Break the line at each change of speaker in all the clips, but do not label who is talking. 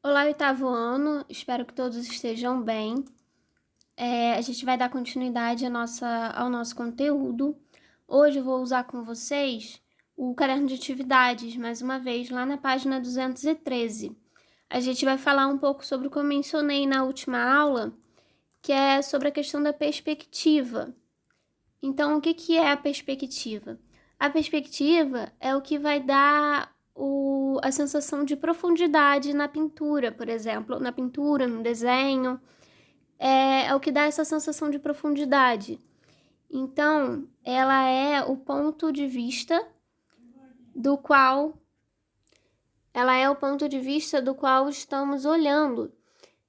Olá, oitavo ano, espero que todos estejam bem. A gente vai dar continuidade ao nosso conteúdo. Hoje eu vou usar com vocês o caderno de atividades, mais uma vez, lá na página 213. A gente vai falar um pouco sobre o que eu mencionei na última aula, que é sobre a questão da perspectiva. Então, o que é a perspectiva? A perspectiva é o que vai dar a sensação de profundidade na pintura, por exemplo, na pintura, no desenho, é o que dá essa sensação de profundidade. Então, ela é o ponto de vista do qual estamos olhando.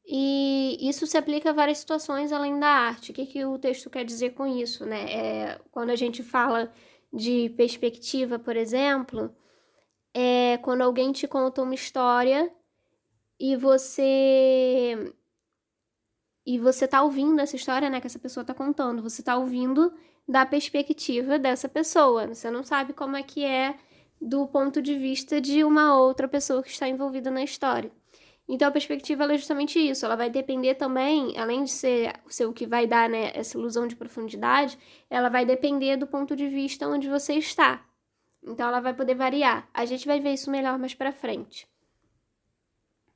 E isso se aplica a várias situações além da arte. O que o texto quer dizer com isso, né? Quando a gente fala de perspectiva, por exemplo, é quando alguém te conta uma história e você tá ouvindo essa história, né, que essa pessoa tá contando. Você tá ouvindo da perspectiva dessa pessoa. Você não sabe como é que é do ponto de vista de uma outra pessoa que está envolvida na história. Então, a perspectiva é justamente isso. Ela vai depender também, além de ser o que vai dar, né, essa ilusão de profundidade, ela vai depender do ponto de vista onde você está. Então, ela vai poder variar. A gente vai ver isso melhor mais pra frente.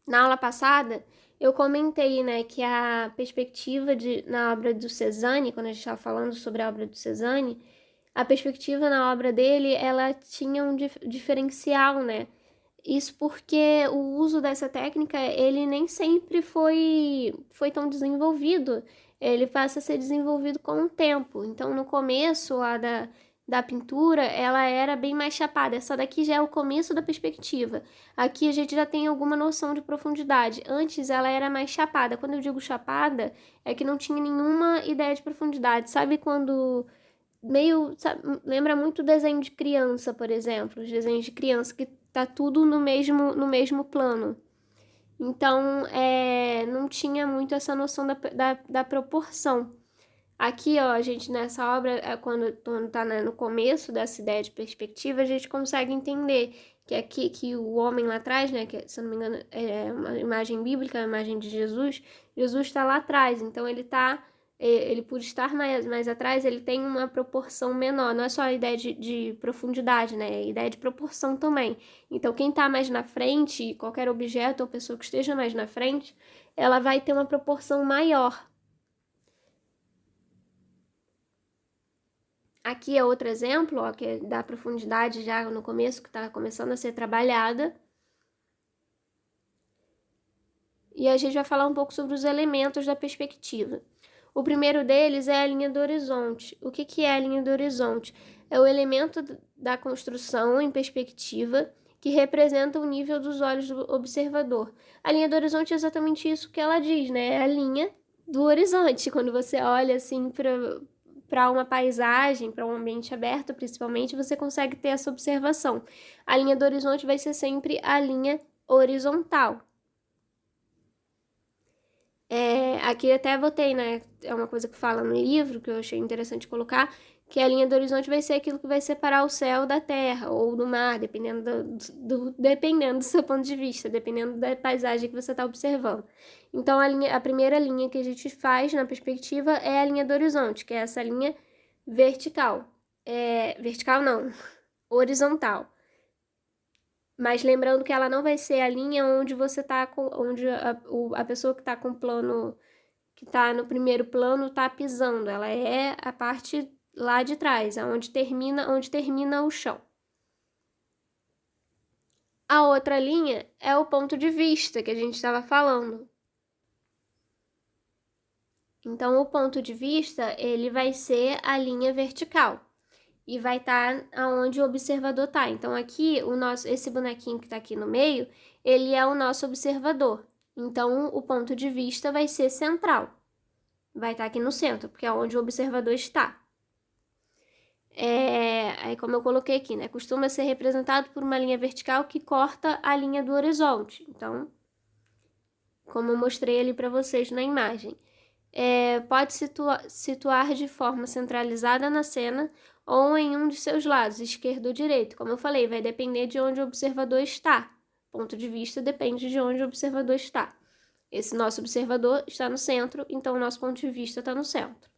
Na aula passada, eu comentei, né, que a perspectiva na obra do Cézanne, quando a gente estava falando sobre a obra do Cézanne, a perspectiva na obra dele, ela tinha um diferencial, né? Isso porque o uso dessa técnica, ele nem sempre foi tão desenvolvido. Ele passa a ser desenvolvido com o tempo. Então, no começo lá da pintura, ela era bem mais chapada. Essa daqui já é o começo da perspectiva. Aqui a gente já tem alguma noção de profundidade. Antes ela era mais chapada. Quando eu digo chapada, é que não tinha nenhuma ideia de profundidade. Sabe quando lembra muito desenho de criança, por exemplo, os desenhos de criança que tá tudo no mesmo plano. Então, não tinha muito essa noção da proporção. Aqui, ó, a gente nessa obra, quando tá no começo dessa ideia de perspectiva, a gente consegue entender que aqui que o homem lá atrás, né, que se eu não me engano é uma imagem bíblica, a imagem de Jesus, Jesus está lá atrás, então ele por estar mais atrás, ele tem uma proporção menor, não é só a ideia de profundidade, né, é a ideia de proporção também. Então, quem está mais na frente, qualquer objeto ou pessoa que esteja mais na frente, ela vai ter uma proporção maior. Aqui é outro exemplo, ó, que é da profundidade já no começo, que está começando a ser trabalhada. E a gente vai falar um pouco sobre os elementos da perspectiva. O primeiro deles é a linha do horizonte. O que é a linha do horizonte? É o elemento da construção em perspectiva que representa o nível dos olhos do observador. A linha do horizonte é exatamente isso que ela diz, né? É a linha do horizonte. Quando você olha assim para uma paisagem, para um ambiente aberto, principalmente, você consegue ter essa observação. A linha do horizonte vai ser sempre a linha horizontal. Aqui até botei, né? É uma coisa que fala no livro, que eu achei interessante colocar, que a linha do horizonte vai ser aquilo que vai separar o céu da terra, ou do mar, dependendo do seu ponto de vista, dependendo da paisagem que você está observando. Então, a primeira linha que a gente faz na perspectiva é a linha do horizonte, que é essa linha vertical. Vertical não, horizontal. Mas lembrando que ela não vai ser a linha onde você tá onde a pessoa que está com o plano, que está no primeiro plano, está pisando. Ela é a parte lá de trás, onde termina o chão. A outra linha é o ponto de vista que a gente estava falando. Então, o ponto de vista, ele vai ser a linha vertical e vai estar aonde o observador está. Então, aqui, esse bonequinho que está aqui no meio, ele é o nosso observador. Então, o ponto de vista vai ser central. Vai estar aqui no centro, porque é onde o observador está. Aí, como eu coloquei aqui, né? Costuma ser representado por uma linha vertical que corta a linha do horizonte. Então, como eu mostrei ali para vocês na imagem. Pode situar de forma centralizada na cena ou em um de seus lados, esquerdo ou direito. Como eu falei, vai depender de onde o observador está. Ponto de vista depende de onde o observador está. Esse nosso observador está no centro, então o nosso ponto de vista está no centro.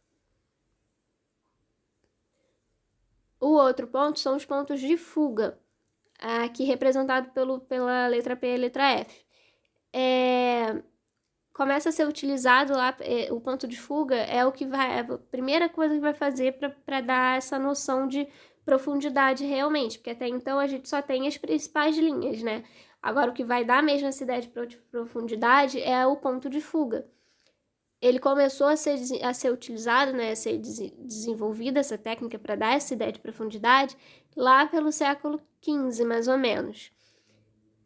O outro ponto são os pontos de fuga, aqui representado pela letra P e letra F. Começa a ser utilizado lá, o ponto de fuga é o que vai, a primeira coisa que vai fazer para dar essa noção de profundidade realmente, porque até então a gente só tem as principais linhas, né? Agora o que vai dar mesmo essa ideia de profundidade é o ponto de fuga. Ele começou a ser utilizado, né, a ser desenvolvida essa técnica para dar essa ideia de profundidade lá pelo século XV, mais ou menos.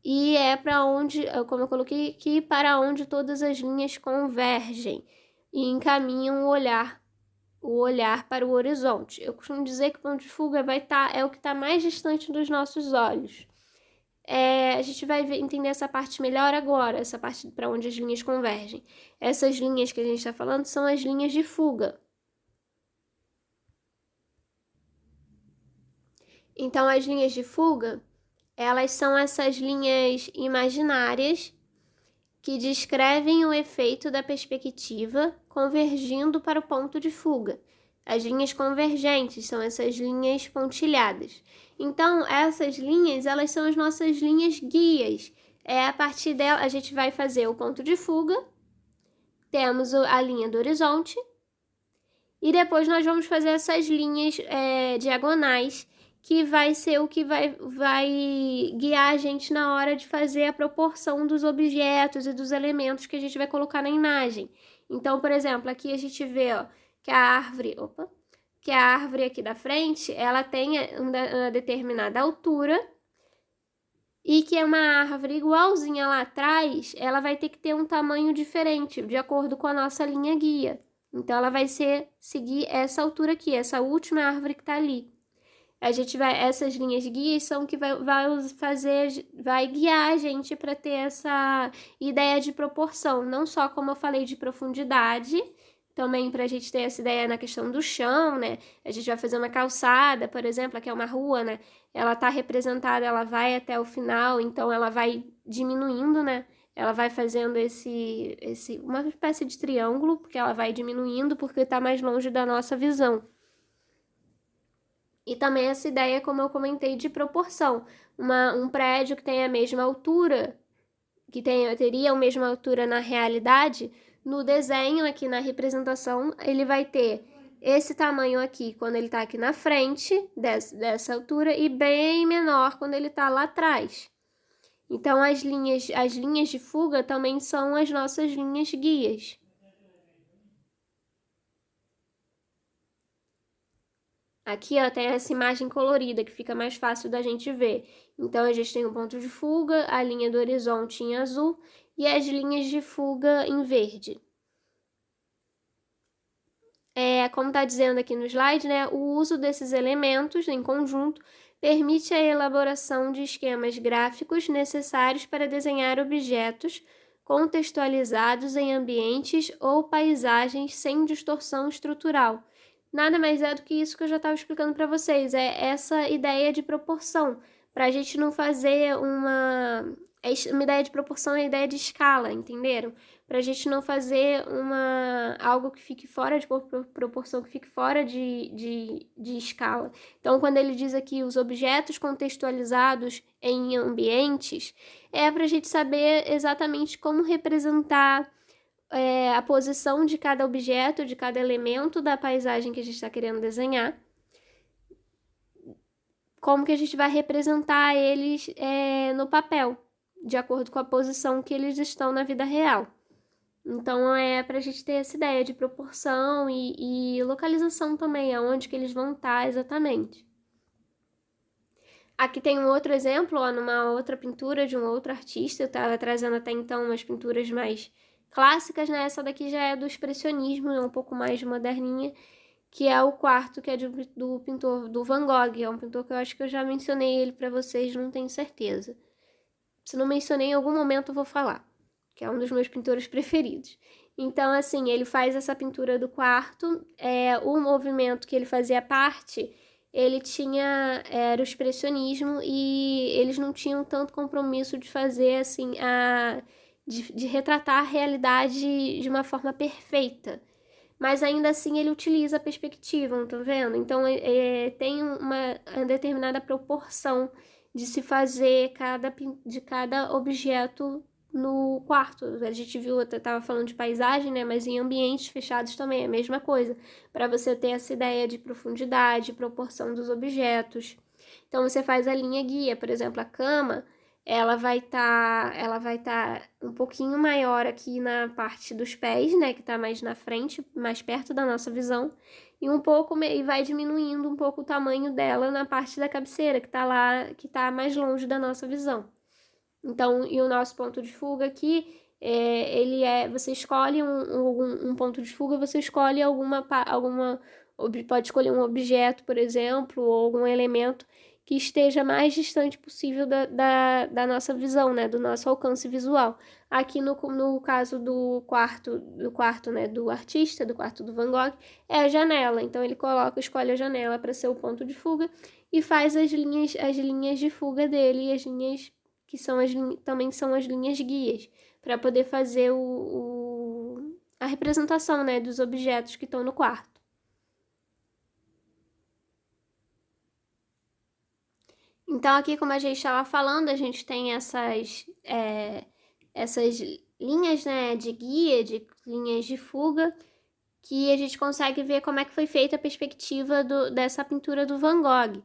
E é para onde, como eu coloquei aqui, para onde todas as linhas convergem e encaminham o olhar para o horizonte. Eu costumo dizer que o ponto de fuga é o que está mais distante dos nossos olhos. A gente vai entender essa parte melhor agora, essa parte para onde as linhas convergem. Essas linhas que a gente está falando são as linhas de fuga. Então, as linhas de fuga, elas são essas linhas imaginárias que descrevem o efeito da perspectiva convergindo para o ponto de fuga. As linhas convergentes são essas linhas pontilhadas. Então, essas linhas, elas são as nossas linhas guias. A partir dela, a gente vai fazer o ponto de fuga, temos a linha do horizonte, e depois nós vamos fazer essas linhas diagonais, que vai ser o que vai guiar a gente na hora de fazer a proporção dos objetos e dos elementos que a gente vai colocar na imagem. Então, por exemplo, aqui a gente vê que a árvore aqui da frente, ela tem uma determinada altura e que é uma árvore igualzinha lá atrás, ela vai ter que ter um tamanho diferente, de acordo com a nossa linha guia. Então, ela vai seguir essa altura aqui, essa última árvore que está ali. Essas linhas guias são que vai guiar a gente para ter essa ideia de proporção, não só como eu falei de profundidade, também para a gente ter essa ideia na questão do chão, né? A gente vai fazer uma calçada, por exemplo, aqui é uma rua, né? Ela tá representada, ela vai até o final, então ela vai diminuindo, né? Ela vai fazendo uma espécie de triângulo, porque ela vai diminuindo porque está mais longe da nossa visão. E também essa ideia, como eu comentei, de proporção. Um prédio que tem a mesma altura, teria a mesma altura na realidade, no desenho, aqui na representação, ele vai ter esse tamanho aqui quando ele está aqui na frente, dessa altura, e bem menor quando ele está lá atrás. Então, as linhas de fuga também são as nossas linhas guias. Aqui, tem essa imagem colorida, que fica mais fácil da gente ver. Então, a gente tem o ponto de fuga, a linha do horizonte em azul e as linhas de fuga em verde. Como está dizendo aqui no slide, né, o uso desses elementos em conjunto permite a elaboração de esquemas gráficos necessários para desenhar objetos contextualizados em ambientes ou paisagens sem distorção estrutural. Nada mais é do que isso que eu já estava explicando para vocês, é essa ideia de proporção, para a gente não fazer uma ideia de proporção, é a ideia de escala, entenderam? Para a gente não fazer algo que fique fora de proporção, que fique fora de escala. Então, quando ele diz aqui os objetos contextualizados em ambientes, é para a gente saber exatamente como representar a posição de cada objeto, de cada elemento da paisagem que a gente está querendo desenhar, como que a gente vai representar eles no papel, de acordo com a posição que eles estão na vida real. Então, para a gente ter essa ideia de proporção e localização também, aonde que eles vão estar exatamente. Aqui tem um outro exemplo, numa outra pintura de um outro artista. Eu estava trazendo até então umas pinturas mais clássicas, né? Essa daqui já é do expressionismo, é um pouco mais moderninha, que é o quarto, que é do pintor, do Van Gogh. É um pintor que eu acho que eu já mencionei ele para vocês, não tenho certeza. Se não mencionei, em algum momento eu vou falar, que é um dos meus pintores preferidos. Então, assim, ele faz essa pintura do quarto, o movimento que ele fazia parte ele era o expressionismo e eles não tinham tanto compromisso de fazer, assim, de retratar a realidade de uma forma perfeita. Mas ainda assim ele utiliza a perspectiva, não tá vendo? Então tem uma determinada proporção de se fazer de cada objeto no quarto. A gente viu, eu tava falando de paisagem, né? Mas em ambientes fechados também é a mesma coisa, para você ter essa ideia de profundidade, proporção dos objetos. Então você faz a linha guia, por exemplo, a cama, ela vai tá um pouquinho maior aqui na parte dos pés, né, que tá mais na frente, mais perto da nossa visão, e vai diminuindo um pouco o tamanho dela na parte da cabeceira, que tá lá, que tá mais longe da nossa visão. Então, e o nosso ponto de fuga aqui, você escolhe um ponto de fuga, você escolhe pode escolher um objeto, por exemplo, ou algum elemento que esteja mais distante possível da nossa visão, né, do nosso alcance visual. Aqui no caso do quarto, né, do artista, do quarto do Van Gogh, é a janela. Então ele escolhe a janela para ser o ponto de fuga e faz as linhas de fuga dele, e as linhas que também são as linhas guias, para poder fazer a representação, né, dos objetos que estão no quarto. Então, aqui, como a gente estava falando, a gente tem essas linhas, né, de guia, de linhas de fuga, que a gente consegue ver como é que foi feita a perspectiva dessa pintura do Van Gogh.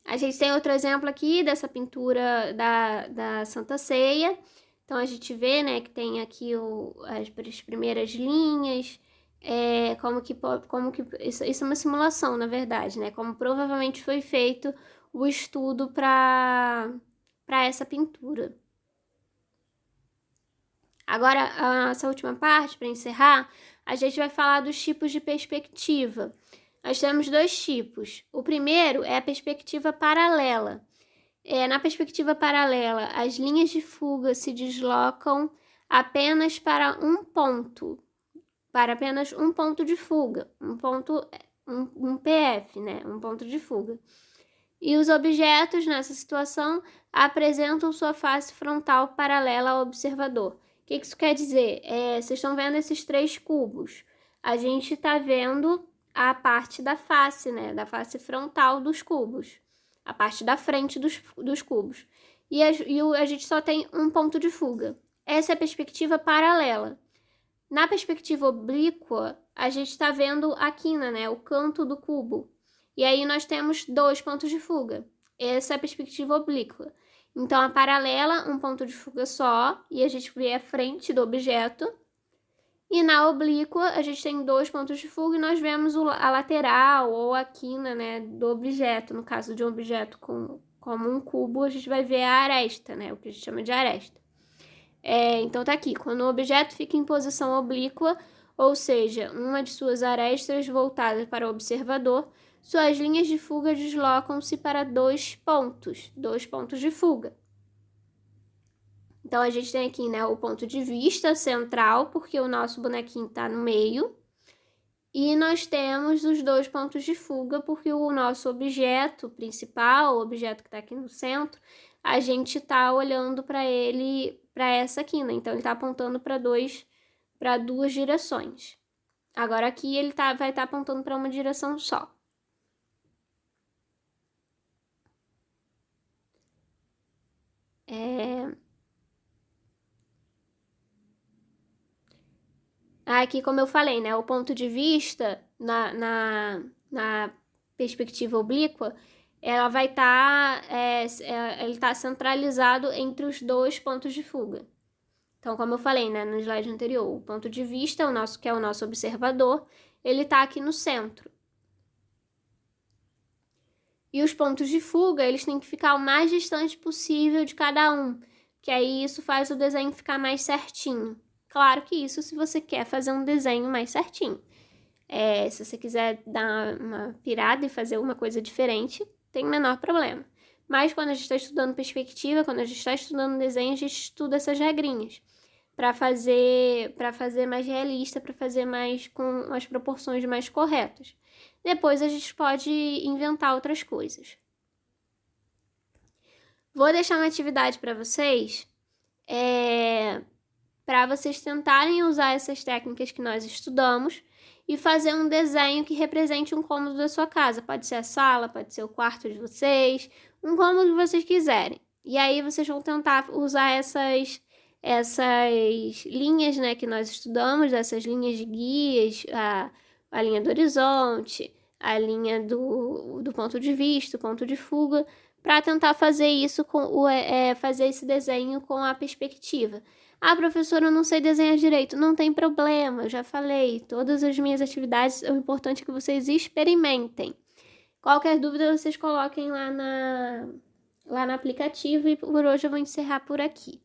A gente tem outro exemplo aqui dessa pintura da Santa Ceia. Então, a gente vê, né, que tem aqui as primeiras linhas, isso é uma simulação, na verdade, né? Como provavelmente foi feito o estudo para essa pintura. Agora, essa última parte, para encerrar, a gente vai falar dos tipos de perspectiva. Nós temos dois tipos. O primeiro é a perspectiva paralela. Na perspectiva paralela, as linhas de fuga se deslocam apenas para apenas um ponto de fuga, um PF, né? Um ponto de fuga. E os objetos nessa situação apresentam sua face frontal paralela ao observador. O que isso quer dizer? Vocês estão vendo esses 3 cubos. A gente está vendo a parte da face, né? Da face frontal dos cubos. A parte da frente dos cubos. E a gente só tem um ponto de fuga. Essa é a perspectiva paralela. Na perspectiva oblíqua, a gente está vendo a quina, né? O canto do cubo. E aí nós temos 2 pontos de fuga. Essa é a perspectiva oblíqua. Então, a paralela, um ponto de fuga só, e a gente vê a frente do objeto. E na oblíqua, a gente tem 2 pontos de fuga e nós vemos a lateral ou a quina, né, do objeto. No caso de um objeto como um cubo, a gente vai ver a aresta, né, o que a gente chama de aresta. Então tá aqui, quando o objeto fica em posição oblíqua, ou seja, uma de suas arestas voltada para o observador, suas linhas de fuga deslocam-se para 2 pontos de fuga. Então, a gente tem aqui, né, o ponto de vista central, porque o nosso bonequinho está no meio. E nós temos os 2 pontos de fuga, porque o nosso objeto principal, o objeto que está aqui no centro, a gente está olhando para ele, para essa quina. Então, ele está apontando para 2 direções. Agora, aqui ele vai estar apontando para uma direção só. Aqui, como eu falei, né, o ponto de vista na perspectiva oblíqua, ela vai estar, ele está centralizado entre os 2 pontos de fuga. Então, como eu falei, né, no slide anterior, o ponto de vista, que é o nosso observador, ele está aqui no centro. E os pontos de fuga, eles têm que ficar o mais distante possível de cada um, que aí isso faz o desenho ficar mais certinho. Claro que isso se você quer fazer um desenho mais certinho. Se você quiser dar uma pirada e fazer uma coisa diferente, tem o menor problema. Mas quando a gente está estudando perspectiva, quando a gente está estudando desenho, a gente estuda essas regrinhas para fazer mais realista, para fazer mais com as proporções mais corretas. Depois a gente pode inventar outras coisas. Vou deixar uma atividade para vocês, para vocês tentarem usar essas técnicas que nós estudamos e fazer um desenho que represente um cômodo da sua casa. Pode ser a sala, pode ser o quarto de vocês, um cômodo que vocês quiserem. E aí vocês vão tentar usar essas linhas, né, que nós estudamos, essas linhas de guias, a linha do horizonte, a linha do ponto de vista, o ponto de fuga, para tentar fazer isso fazer esse desenho com a perspectiva. Ah, professora, eu não sei desenhar direito. Não tem problema, eu já falei. Todas as minhas atividades, o importante é que vocês experimentem. Qualquer dúvida, vocês coloquem lá no aplicativo. E por hoje eu vou encerrar por aqui.